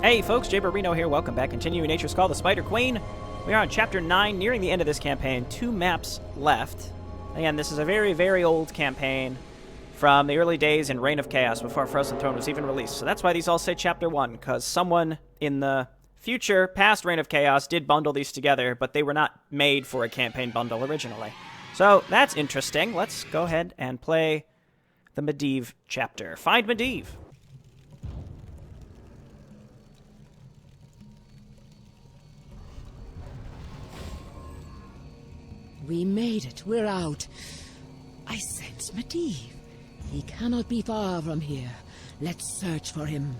Hey folks, Jayborino here, welcome back. Continuing Nature's Call, the Spiderqueen. We are on Chapter 9, nearing the end of this campaign. 2 maps left. Again, this is a very, very old campaign from the early days in Reign of Chaos, before Frozen Throne was even released. So that's why these all say Chapter 1, because someone in the future, past Reign of Chaos, did bundle these together, but they were not made for a campaign bundle originally. So that's interesting. Let's go ahead and play the Medivh chapter. Find Medivh. We made it. We're out. I sense Medivh. He cannot be far from here. Let's search for him.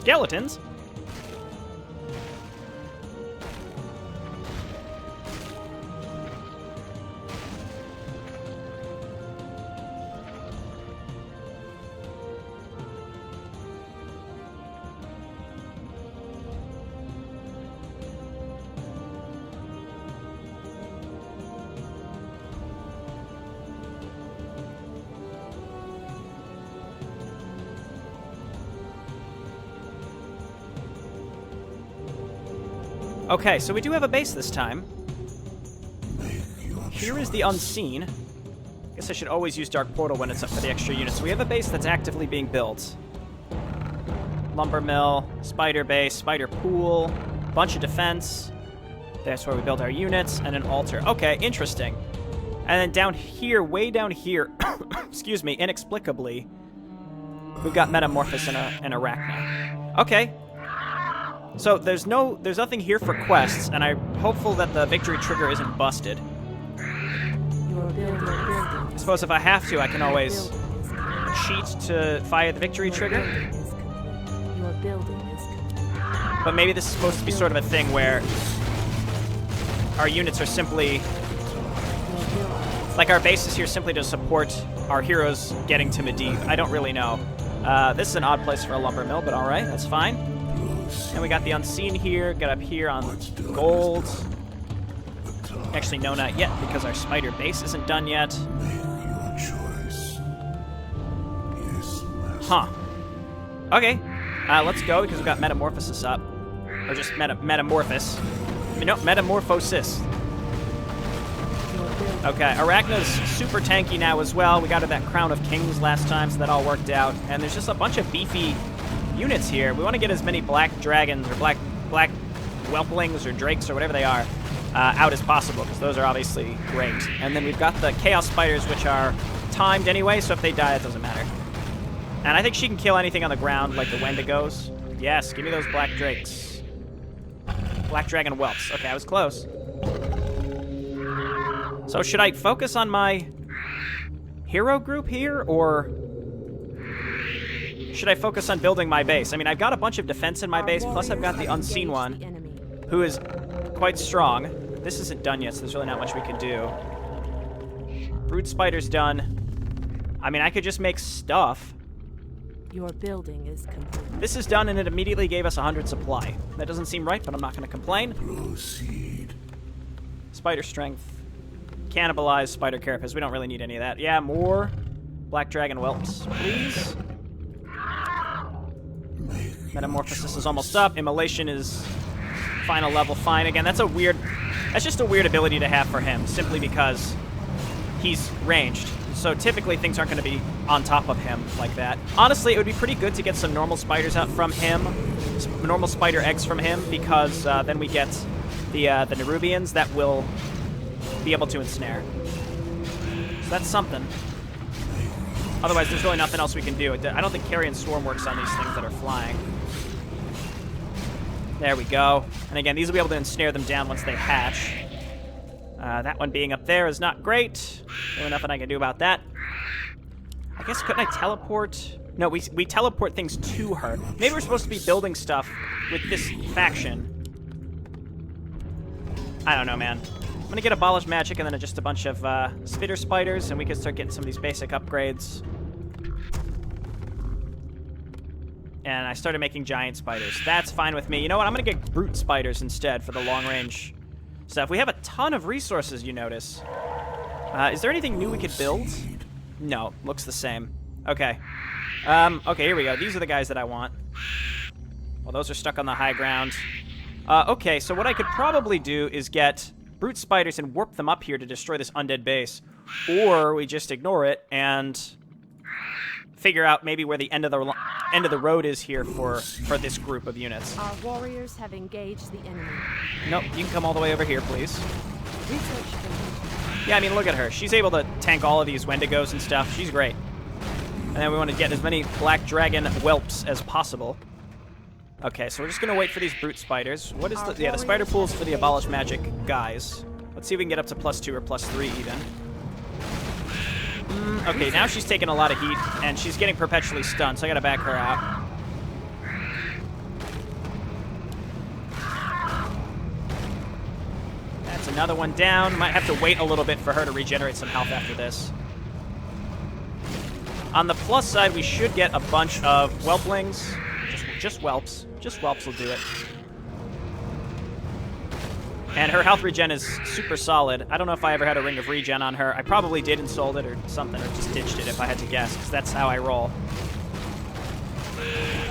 Skeletons? Okay, so we do have a base this time. Here is the Unseen. I guess I should always use Dark Portal when it's up for the extra units. So we have a base that's actively being built. Lumber mill, spider base, spider pool, bunch of defense. That's where we build our units, and an altar. Okay, interesting. And then down here, way down here, excuse me, inexplicably, we've got Metamorphosis and Arachna. Okay. So there's nothing here for quests, and I'm hopeful that the victory trigger isn't busted. I suppose if I have to, I can always cheat to fire the victory trigger. But maybe this is supposed to be sort of a thing where our units are simply, like our base is here simply to support our heroes getting to Medivh. I don't really know. This is an odd place for a lumber mill, but alright, that's fine. And we got the Unseen here, got up here on gold. Actually, no, not yet, because our spider base isn't done yet. Huh. Okay, let's go, because we've got Metamorphosis up. Or just Metamorphosis. No, Metamorphosis. Okay, Arachna's super tanky now as well. We got her that Crown of Kings last time, so that all worked out. And there's just a bunch of beefy units here. We want to get as many black dragons or black whelplings or drakes or whatever they are out as possible, because those are obviously great. And then we've got the chaos spiders, which are timed anyway, so if they die, it doesn't matter. And I think she can kill anything on the ground, like the Wendigos. Yes, give me those black drakes. Black dragon whelps. Okay, I was close. So should I focus on my hero group here, or should I focus on building my base? I mean, I've got a bunch of defense in my base, plus I've got the Unseen one, who is quite strong. This isn't done yet, so there's really not much we can do. Brood Spider's done. I mean, I could just make stuff. Your building is complete. This is done, and it immediately gave us 100 supply. That doesn't seem right, but I'm not going to complain. Proceed. Spider Strength. Cannibalize Spider Carapace. We don't really need any of that. Yeah, more Black Dragon Whelps, please. Metamorphosis is almost up. Immolation is final level fine. Again, that's just a weird ability to have for him, simply because he's ranged. So typically things aren't going to be on top of him like that. Honestly, it would be pretty good to get some normal spiders out from him, some normal spider eggs from him, because then we get the Nerubians that will be able to ensnare. So that's something. Otherwise, there's really nothing else we can do. I don't think Carrion Swarm works on these things that are flying. There we go. And again, these will be able to ensnare them down once they hatch. That one being up there is not great. Really nothing I can do about that. I guess, couldn't I teleport? No, we teleport things to her. Maybe we're supposed to be building stuff with this faction. I don't know, man. I'm gonna get Abolish Magic and then just a bunch of Spitter Spiders, and we can start getting some of these basic upgrades. and I started making giant spiders. That's fine with me. You know what? I'm going to get brute spiders instead for the long-range stuff. We have a ton of resources, you notice. Is there anything new we could build? No, looks the same. Okay. Okay, here we go. These are the guys that I want. Well, those are stuck on the high ground. Okay, so what I could probably do is get brute spiders and warp them up here to destroy this undead base. Or we just ignore it and figure out maybe where the end of the road is here for this group of units. Our warriors have engaged the enemy. Nope, you can come all the way over here, please. Research finished. Yeah, I mean, look at her. She's able to tank all of these Wendigos and stuff. She's great. And then we want to get as many black dragon whelps as possible. Okay, so we're just going to wait for these brute spiders. What is the... Yeah, the spider pool's for the abolished magic guys. Let's see if we can get up to +2 or +3 even. Okay, now she's taking a lot of heat, and she's getting perpetually stunned, so I gotta back her out. That's another one down. Might have to wait a little bit for her to regenerate some health after this. On the plus side, we should get a bunch of whelplings. Just whelps. Just whelps will do it. And her health regen is super solid. I don't know if I ever had a ring of regen on her. I probably did and sold it or something, or just ditched it if I had to guess, because that's how I roll.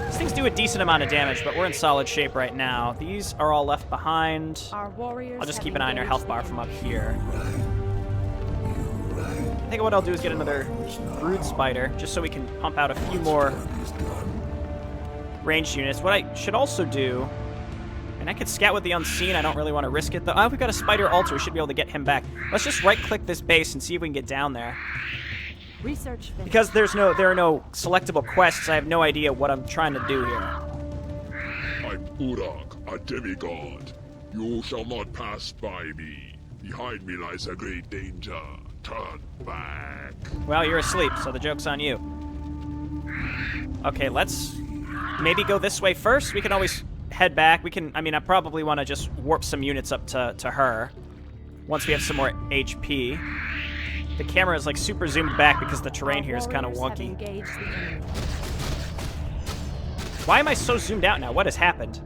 These things do a decent amount of damage, but we're in solid shape right now. These are all left behind. Our warriors I'll just keep an eye on her health bar from up here. I think what I'll do is get another brood spider, just so we can pump out a few more ranged units. What I should also do... And I could scout with the unseen. I don't really want to risk it, though. Oh, we've got a spider altar. We should be able to get him back. Let's just right-click this base and see if we can get down there. Research finished. Because there are no selectable quests, I have no idea what I'm trying to do here. I'm Urak, a demigod. You shall not pass by me. Behind me lies a great danger. Turn back. Well, you're asleep, so the joke's on you. Okay, let's maybe go this way first. We can always... head back. We can, I mean, I probably want to just warp some units up to her once we have some more HP. The camera is like super zoomed back because the terrain here is kind of wonky. Why am I so zoomed out now? What has happened?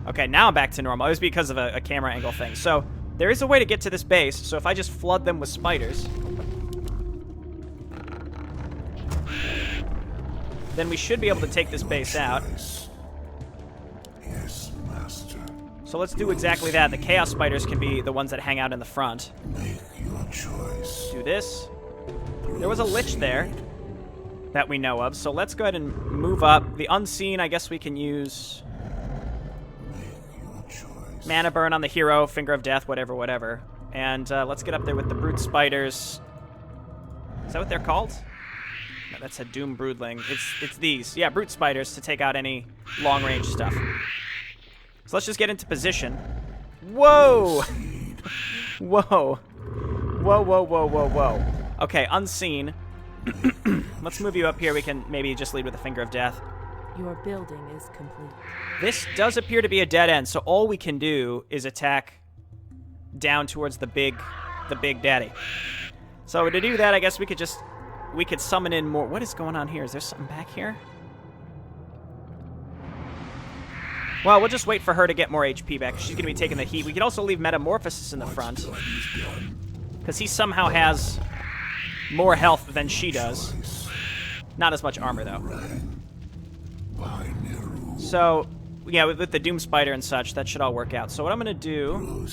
Okay, now I'm back to normal. It was because of a camera angle thing. So there is a way to get to this base. So if I just flood them with spiders, then we should be able to take this base out. So let's do exactly that. The Chaos Spiders can be the ones that hang out in the front. Make your choice. Do this. There was a Lich there that we know of, so let's go ahead and move up. The Unseen, I guess we can use... Make your choice. Mana Burn on the hero, Finger of Death, whatever. And let's get up there with the Brute Spiders. Is that what they're called? No, that's a Doom Broodling. It's these. Yeah, Brute Spiders to take out any long-range stuff. So let's just get into position. Whoa! Whoa. Whoa. Okay, Unseen. Let's move you up here. We can maybe just lead with the Finger of Death. Your building is complete. This does appear to be a dead end, so all we can do is attack down towards the big daddy. So to do that, I guess we could summon in more. What is going on here? Is there something back here? Well, we'll just wait for her to get more HP back. She's going to be taking the heat. We could also leave Metamorphosis in the front, because he somehow has more health than she does. Not as much armor, though. So, yeah, with the Doom Spider and such, that should all work out. So what I'm going to do...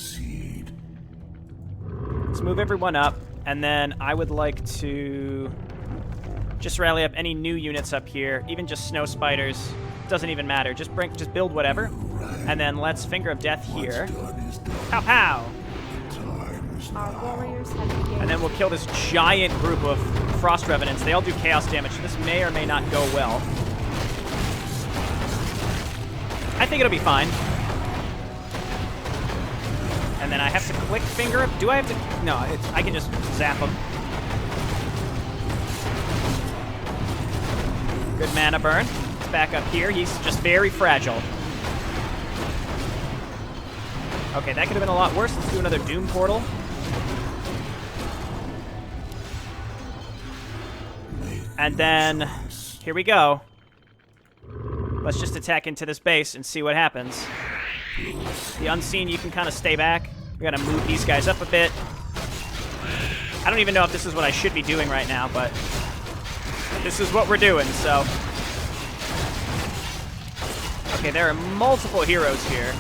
Let's move everyone up, and then I would like to just rally up any new units up here, even just Snow Spiders. Doesn't even matter. Just build whatever. And then let's Finger of Death here. Pow pow! Our warriors have engaged. And then we'll kill this giant group of Frost Revenants. They all do chaos damage, so this may or may not go well. I think it'll be fine. And then I have to click Finger. Do I have to? No, I can just zap them. Good mana burn. Back up here. He's just very fragile. Okay, that could have been a lot worse. Let's do another Doom Portal. And then, here we go. Let's just attack into this base and see what happens. The Unseen, you can kind of stay back. We gotta move these guys up a bit. I don't even know if this is what I should be doing right now, but this is what we're doing, so. Okay, there are multiple heroes here.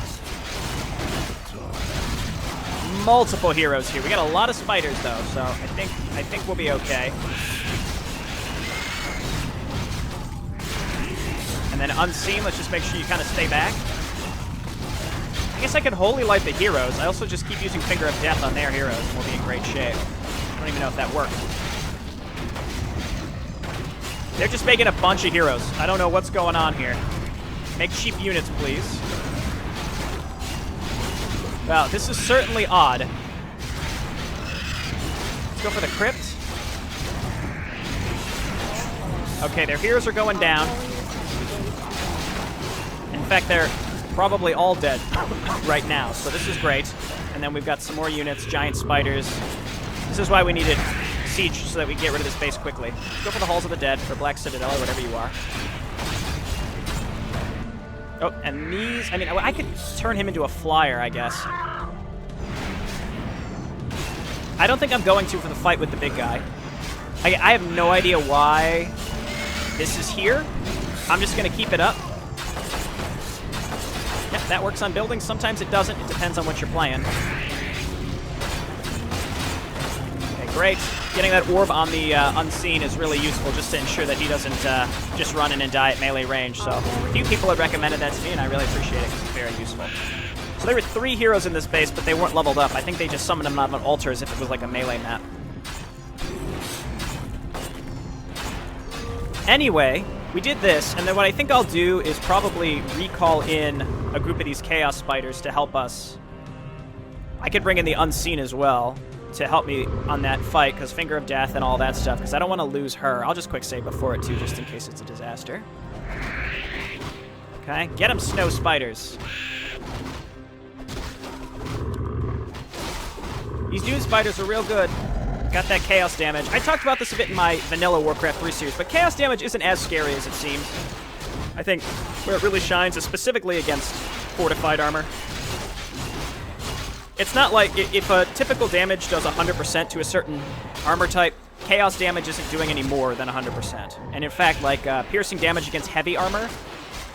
Multiple heroes here. We got a lot of spiders, though, so I think we'll be okay. And then Unseen, let's just make sure you kind of stay back. I guess I could Holy Light the heroes. I also just keep using Finger of Death on their heroes, and we'll be in great shape. I don't even know if that worked. They're just making a bunch of heroes. I don't know what's going on here. Make cheap units, please. Well, this is certainly odd. Let's go for the crypt. Okay, their heroes are going down. In fact, they're probably all dead right now, so this is great. And then we've got some more units, giant spiders. This is why we needed siege, so that we get rid of this base quickly. Go for the Halls of the Dead, or Black Citadel, or whatever you are. Oh, and these... I mean, I could turn him into a flyer, I guess. I don't think I'm going to for the fight with the big guy. I have no idea why this is here. I'm just going to keep it up. Yep, that works on buildings. Sometimes it doesn't. It depends on what you're playing. Okay, great. Getting that orb on the Unseen is really useful just to ensure that he doesn't just run in and die at melee range. So a few people have recommended that to me, and I really appreciate it because it's very useful. So there were 3 heroes in this base, but they weren't leveled up. I think they just summoned them out of an altar as if it was like a melee map. Anyway, we did this, and then what I think I'll do is probably recall in a group of these Chaos Spiders to help us. I could bring in the Unseen as well to help me on that fight, because Finger of Death and all that stuff, because I don't want to lose her. I'll just quick save before it, too, just in case it's a disaster. Okay, get them, Snow Spiders. These Dune Spiders are real good. Got that Chaos damage. I talked about this a bit in my vanilla Warcraft 3 series, but Chaos damage isn't as scary as it seems. I think where it really shines is specifically against fortified armor. It's not like if a typical damage does 100% to a certain armor type, Chaos damage isn't doing any more than 100%. And in fact, like piercing damage against heavy armor,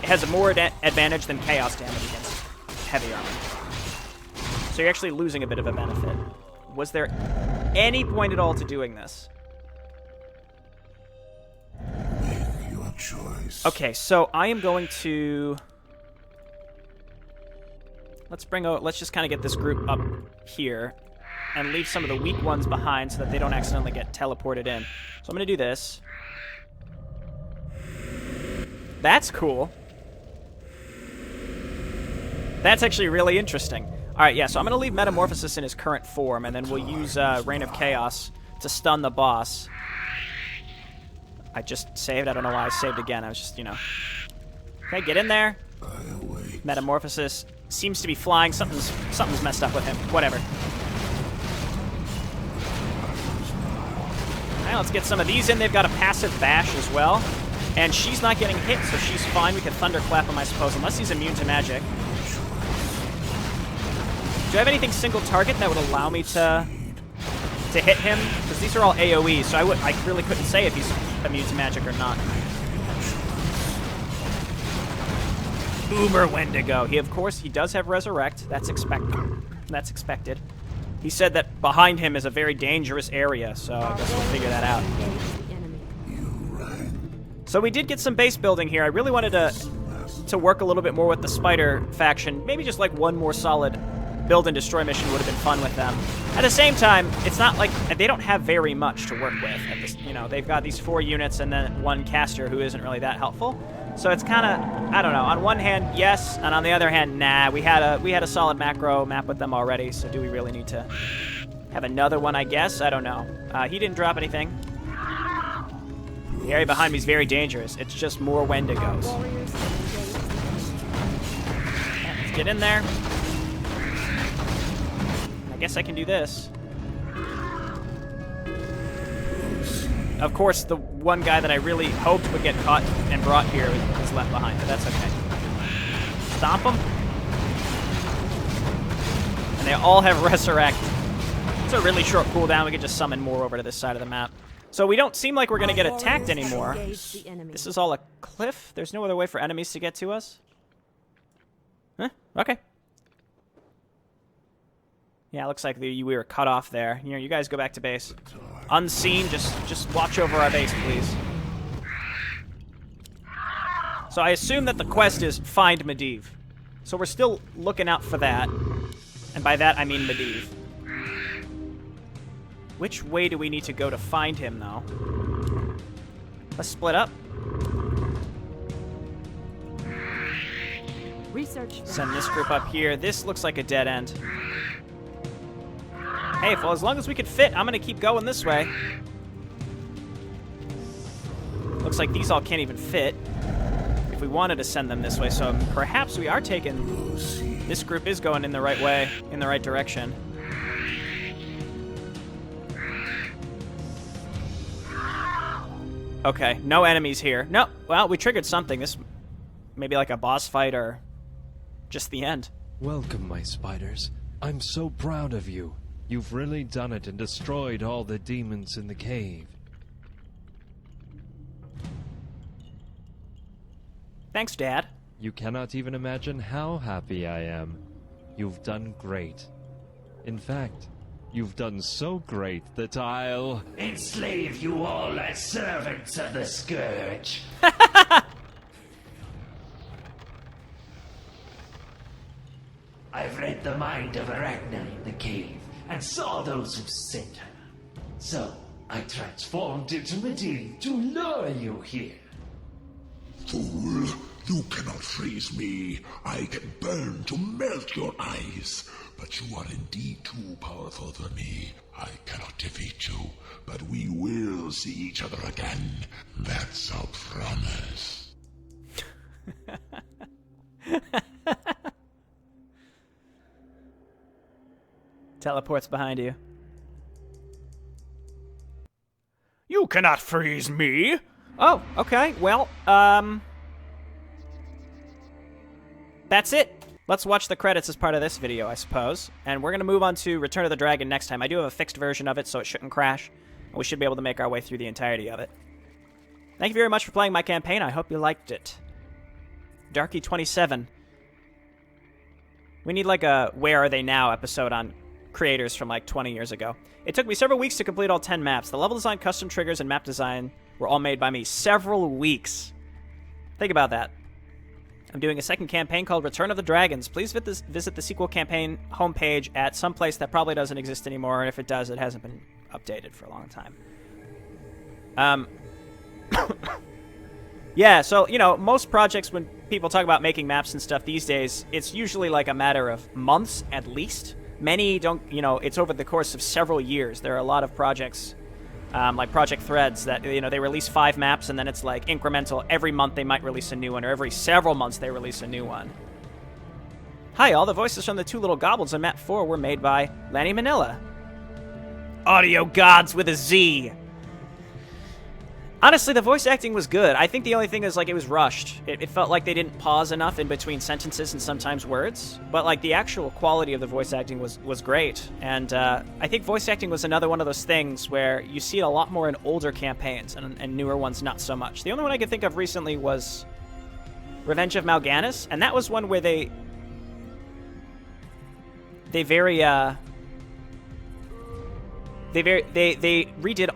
it has a more advantage than Chaos damage against heavy armor. So you're actually losing a bit of a benefit. Was there any point at all to doing this? Make your choice. Okay, so I am going to... Let's just kind of get this group up here and leave some of the weak ones behind so that they don't accidentally get teleported in. So I'm going to do this. That's cool. That's actually really interesting. All right, yeah, so I'm going to leave Metamorphosis in his current form, and then we'll use Reign of Chaos to stun the boss. I just saved. I don't know why I saved again. I was just, you know. Okay, get in there. Metamorphosis seems to be flying. Something's messed up with him. Whatever. All right, let's get some of these in. They've got a passive bash as well. And she's not getting hit, so she's fine. We can Thunderclap him, I suppose, unless he's immune to magic. Do I have anything single target that would allow me to hit him? Because these are all AoE, so I really couldn't say if he's immune to magic or not. Boomer Wendigo. He does have Resurrect. That's expected. He said that behind him is a very dangerous area, so I guess we'll figure that out. So we did get some base building here. I really wanted to work a little bit more with the Spider faction. Maybe just like one more solid build and destroy mission would have been fun with them. At the same time, it's not like they don't have very much to work with. You know, they've got these 4 units and then 1 caster who isn't really that helpful. So it's kind of, I don't know. On one hand, yes, and on the other hand, nah. We had a solid macro map with them already. So do we really need to have another one? I guess I don't know. He didn't drop anything. The area behind me is very dangerous. It's just more Wendigos. Let's get in there. I guess I can do this. of course, the one guy that I really hoped would get caught and brought here was left behind, but that's okay. Stomp him. And they all have Resurrect. It's a really short cooldown. We could just summon more over to this side of the map. So we don't seem like we're going to get attacked anymore. This is all a cliff. There's no other way for enemies to get to us. Huh? Okay. Yeah, it looks like we were cut off there. You know, you guys go back to base. Unseen, just watch over our base, please. So I assume that the quest is find Medivh. So we're still looking out for that. And by that, I mean Medivh. Which way do we need to go to find him, though? Let's split up. Research. Send this group up here. This looks like a dead end. Hey, well, as long as we can fit, I'm going to keep going this way. Looks like these all can't even fit. If we wanted to send them this way, so perhaps we are taking... This group is going in the right way, in the right direction. Okay, no enemies here. No, well, we triggered something. This maybe like a boss fight or just the end. Welcome, my spiders. I'm so proud of you. You've really done it and destroyed all the demons in the cave. Thanks, Dad. You cannot even imagine how happy I am. You've done great. In fact, you've done so great that I'll... enslave you all as servants of the Scourge. I've read the mind of Arachna in the cave and saw those who sent her. So, I transformed into Medivh to lure you here. Fool, you cannot freeze me. I can burn to melt your eyes. But you are indeed too powerful for me. I cannot defeat you, but we will see each other again. That's our promise. Teleports behind you. You cannot freeze me! Oh, okay. Well, that's it. Let's watch the credits as part of this video, I suppose. And we're going to move on to Return of the Dragon next time. I do have a fixed version of it, so it shouldn't crash. And we should be able to make our way through the entirety of it. Thank you very much for playing my campaign. I hope you liked it. Darky27. We need like a Where Are They Now episode on creators from like 20 years ago. It took me several weeks to complete all 10 maps. The level design, custom triggers, and map design were all made by me. Several weeks. Think about that. I'm doing a second campaign called Return of the Dragons. Please visit the sequel campaign homepage at some place that probably doesn't exist anymore, and if it does, it hasn't been updated for a long time. Yeah, so, you know, most projects, when people talk about making maps and stuff these days, it's usually like a matter of months at least. Many don't, you know, it's over the course of several years. There are a lot of projects, like Project Threads, that, you know, they release 5 maps and then it's like incremental. Every month they might release a new one, or every several months they release a new one. Hi, all the voices from the 2 little goblins on map 4 were made by Lanny Manila. Audio gods with a Z. Honestly, the voice acting was good. I think the only thing is, like, it was rushed. It felt like they didn't pause enough in between sentences and sometimes words. But, like, the actual quality of the voice acting was great. And I think voice acting was another one of those things where you see it a lot more in older campaigns and newer ones not so much. The only one I could think of recently was Revenge of Mal'Ganis, and that was one where they redid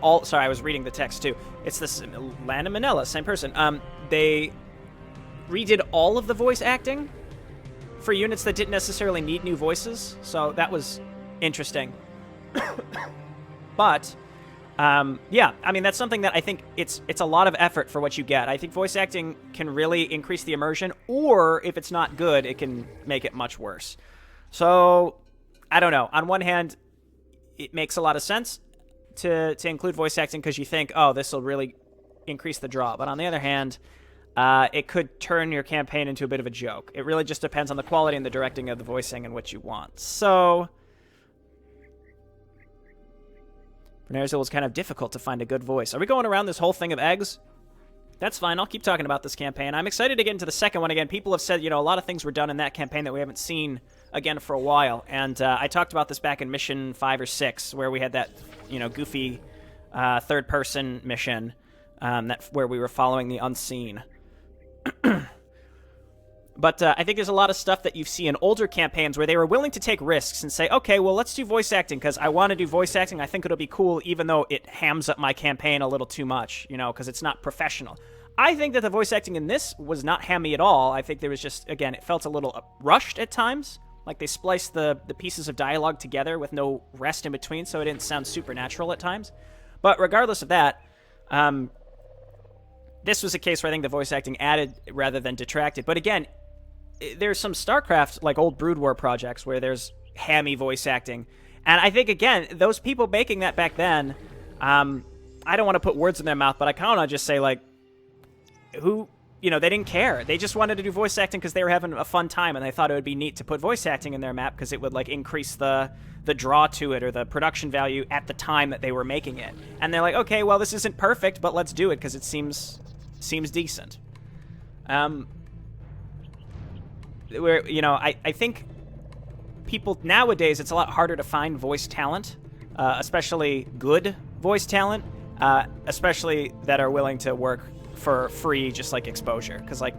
all... Sorry, I was reading the text, too. It's this... Lana Manila, same person. They redid all of the voice acting for units that didn't necessarily need new voices, so that was interesting. But, yeah, I mean, that's something that I think it's a lot of effort for what you get. I think voice acting can really increase the immersion, or if it's not good, it can make it much worse. So, I don't know. On one hand, it makes a lot of sense to include voice acting because you think, oh, this will really increase the draw. But on the other hand, it could turn your campaign into a bit of a joke. It really just depends on the quality and the directing of the voicing and what you want. So, Ner'zhul was kind of difficult to find a good voice. Are we going around this whole thing of eggs? That's fine. I'll keep talking about this campaign. I'm excited to get into the second one again. People have said, a lot of things were done in that campaign that we haven't seen again for a while. And I talked about this back in mission 5 or 6, where we had that, goofy third-person mission where we were following the unseen. But I think there's a lot of stuff that you see in older campaigns where they were willing to take risks and say, okay, well, let's do voice acting because I want to do voice acting. I think it'll be cool, even though it hams up my campaign a little too much, because it's not professional. I think that the voice acting in this was not hammy at all. I think there was just, again, it felt a little rushed at times. Like they spliced the pieces of dialogue together with no rest in between, so it didn't sound supernatural at times. But regardless of that, this was a case where I think the voice acting added rather than detracted. But again, there's some StarCraft, like old Brood War projects, where there's hammy voice acting. And I think, again, those people making that back then, I don't want to put words in their mouth, but I kind of just say, like, who, they didn't care. They just wanted to do voice acting because they were having a fun time, and they thought it would be neat to put voice acting in their map because it would, like, increase the draw to it or the production value at the time that they were making it. And they're like, okay, well, this isn't perfect, but let's do it because it seems decent. Where, I think people nowadays, it's a lot harder to find voice talent, especially good voice talent, especially that are willing to work for free, just like exposure. Because, like,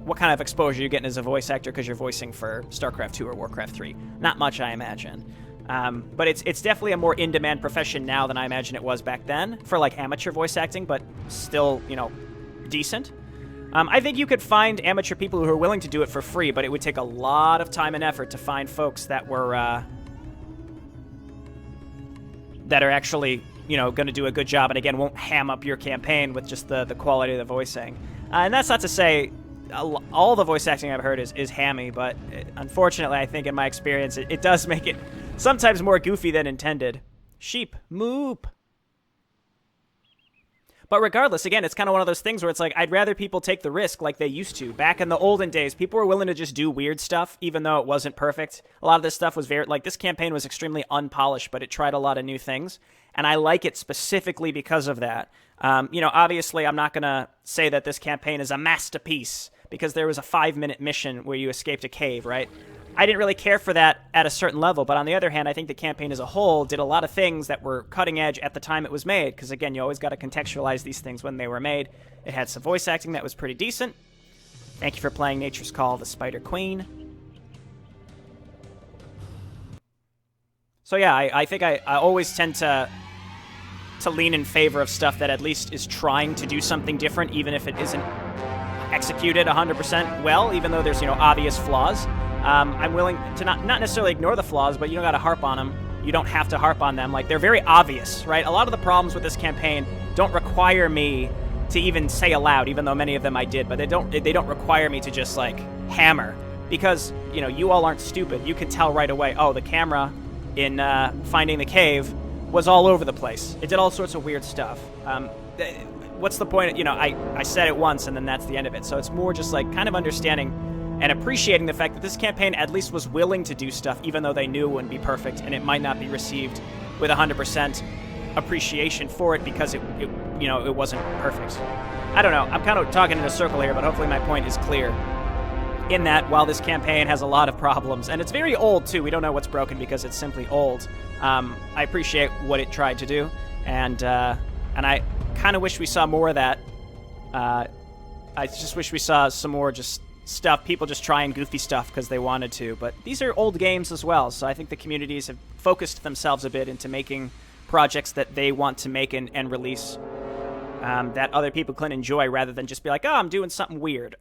what kind of exposure are you getting as a voice actor because you're voicing for StarCraft 2 or Warcraft 3? Not much, I imagine. But it's definitely a more in-demand profession now than I imagine it was back then for, like, amateur voice acting, but still, decent. I think you could find amateur people who are willing to do it for free, but it would take a lot of time and effort to find folks that were that are actually, going to do a good job, and again, won't ham up your campaign with just the quality of the voicing. And that's not to say all the voice acting I've heard is hammy, but unfortunately, I think in my experience, it does make it sometimes more goofy than intended. Sheep, moop. But regardless, again, it's kind of one of those things where it's like, I'd rather people take the risk like they used to. Back in the olden days, people were willing to just do weird stuff, even though it wasn't perfect. A lot of this stuff was this campaign was extremely unpolished, but it tried a lot of new things. And I like it specifically because of that. Obviously, I'm not going to say that this campaign is a masterpiece, because there was a 5-minute mission where you escaped a cave, right? I didn't really care for that at a certain level, but on the other hand, I think the campaign as a whole did a lot of things that were cutting edge at the time it was made, because again, you always got to contextualize these things when they were made. It had some voice acting that was pretty decent. Thank you for playing Nature's Call, the Spiderqueen. So yeah, I think I always tend to lean in favor of stuff that at least is trying to do something different, even if it isn't executed 100% well, even though there's, obvious flaws. I'm willing to not necessarily ignore the flaws, but you don't got to harp on them. You don't have to harp on them. Like, they're very obvious, right? A lot of the problems with this campaign don't require me to even say aloud, even though many of them I did, but they don't require me to just, like, hammer. Because, you all aren't stupid. You can tell right away, oh, the camera in Finding the Cave was all over the place. It did all sorts of weird stuff. What's the point? I said it once, and then that's the end of it. So it's more just, like, kind of understanding and appreciating the fact that this campaign at least was willing to do stuff, even though they knew it wouldn't be perfect, and it might not be received with 100% appreciation for it because it wasn't perfect. I don't know. I'm kind of talking in a circle here, but hopefully my point is clear. In that, while this campaign has a lot of problems, and it's very old too, we don't know what's broken because it's simply old. I appreciate what it tried to do, and I kind of wish we saw more of that. I just wish we saw some more just stuff, people just trying goofy stuff because they wanted to. But these are old games as well, so I think the communities have focused themselves a bit into making projects that they want to make and release that other people can enjoy, rather than just be like, oh, I'm doing something weird.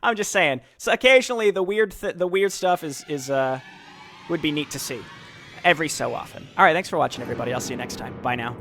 I'm just saying. So occasionally the weird stuff is would be neat to see every so often. All right, thanks for watching, everybody. I'll see you next time. Bye now.